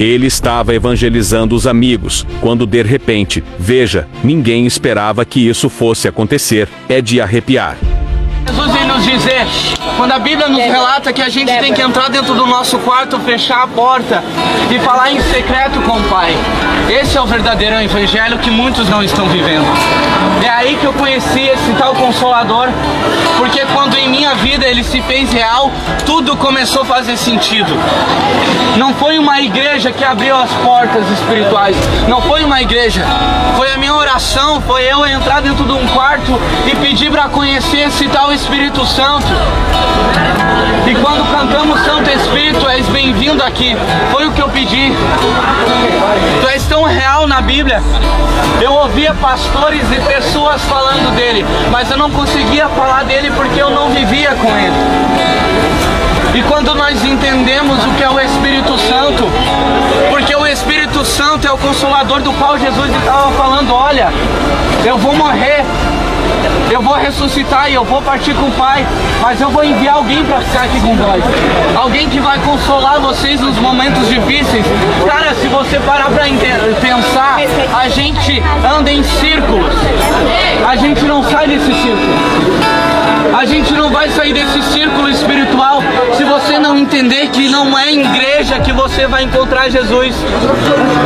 Ele estava evangelizando os amigos, quando de repente, veja, ninguém esperava que isso fosse acontecer. É de arrepiar. Jesus vem nos dizer, quando a Bíblia nos relata que a gente tem que entrar dentro do nosso quarto, fechar a porta e falar em secreto com o Pai. Esse é o verdadeiro evangelho que muitos não estão vivendo. É aí que eu conheci esse tal Consolador, porque quando em minha vida ele se fez real, tudo começou a fazer sentido. Não foi uma igreja que abriu as portas espirituais, não foi uma igreja, foi a minha oração, foi eu entrar dentro de um quarto e pedir para conhecer esse tal Espírito Santo. E quando cantamos Santo Espírito, és bem-vindo aqui. Foi o que eu pedi. Tu és tão real na Bíblia. Eu ouvia pastores e pessoas falando dele, mas eu não conseguia falar dele porque eu não vivia com ele. E quando nós entendemos o que é o Espírito Santo, porque o Espírito Santo é o Consolador do qual Jesus estava falando, olha, eu vou morrer, eu vou ressuscitar e eu vou partir com o Pai, mas eu vou enviar alguém para ficar aqui com nós. Alguém que vai consolar vocês nos momentos difíceis. Cara, se você parar para pensar, a gente anda em círculos. A gente não sai desse círculo. A gente não vai sair desse círculo espiritual se você não entender que não é em igreja que você vai encontrar Jesus.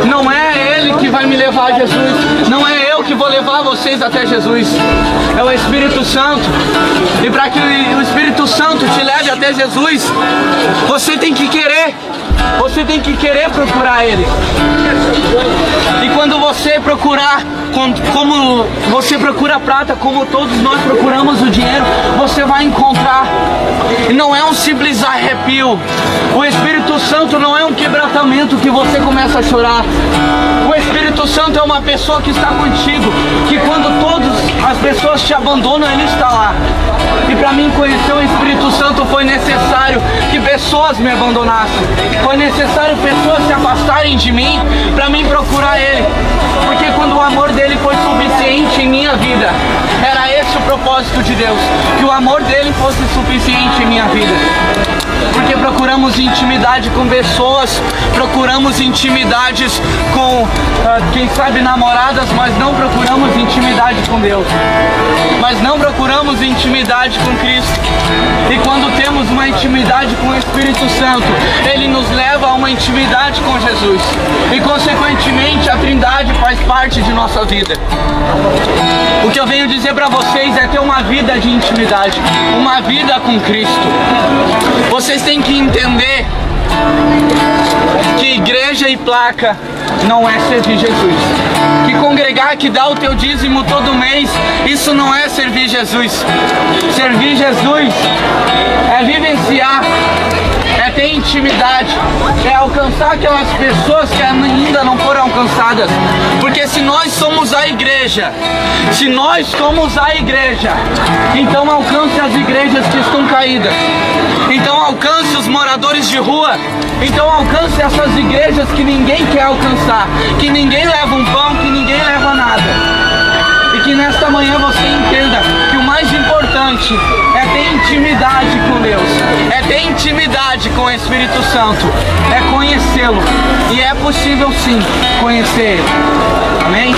Não é Ele que vai me levar a Jesus. Não é eu que vou levar vocês até Jesus. É o Espírito Santo. E para que o Espírito Santo te leve até Jesus, você tem que querer. Você tem que querer procurar Ele. E quando você procurar, como você procura prata, como todos nós procuramos o dinheiro, você vai encontrar. E não é um simples arrepio. O Espírito Santo não é um quebrantamento que você começa a chorar. O Espírito Santo é uma pessoa que está contigo, que quando todas as pessoas te abandonam, Ele está lá. E para mim conhecer o Espírito Santo foi necessário que pessoas me abandonassem. Foi necessário pessoas se afastarem de mim para mim procurar Ele. Porque quando o amor dele foi suficiente em minha vida, era esse o propósito de Deus, que o amor dele fosse suficiente em minha vida. Porque procuramos intimidade com pessoas, procuramos intimidades com, quem sabe, namoradas, mas não procuramos intimidade com Deus. Mas não procuramos intimidade com Cristo. E quando temos uma intimidade com o Espírito Santo, Ele nos leva a uma intimidade com Jesus. E consequentemente a Trindade faz parte de nossa vida. O que eu venho dizer para vocês é ter uma vida de intimidade, uma vida com Cristo. Vocês têm que entender que igreja e placa não é servir Jesus. Que congregar, que dá o teu dízimo todo mês, isso não é servir Jesus. Servir Jesus é vivenciar, é ter intimidade, é alcançar aquelas pessoas que ainda não foram alcançadas. Porque se nós somos a igreja, então alcance as igrejas que estão caídas. Então alcance os moradores de rua. Então alcance essas igrejas que ninguém quer alcançar, que ninguém leva um pão, que ninguém leva nada. E que nesta manhã você entenda que o mais importante é ter intimidade com Deus, é ter intimidade com o Espírito Santo, é conhecê-lo. E é possível sim conhecer Ele. Amém?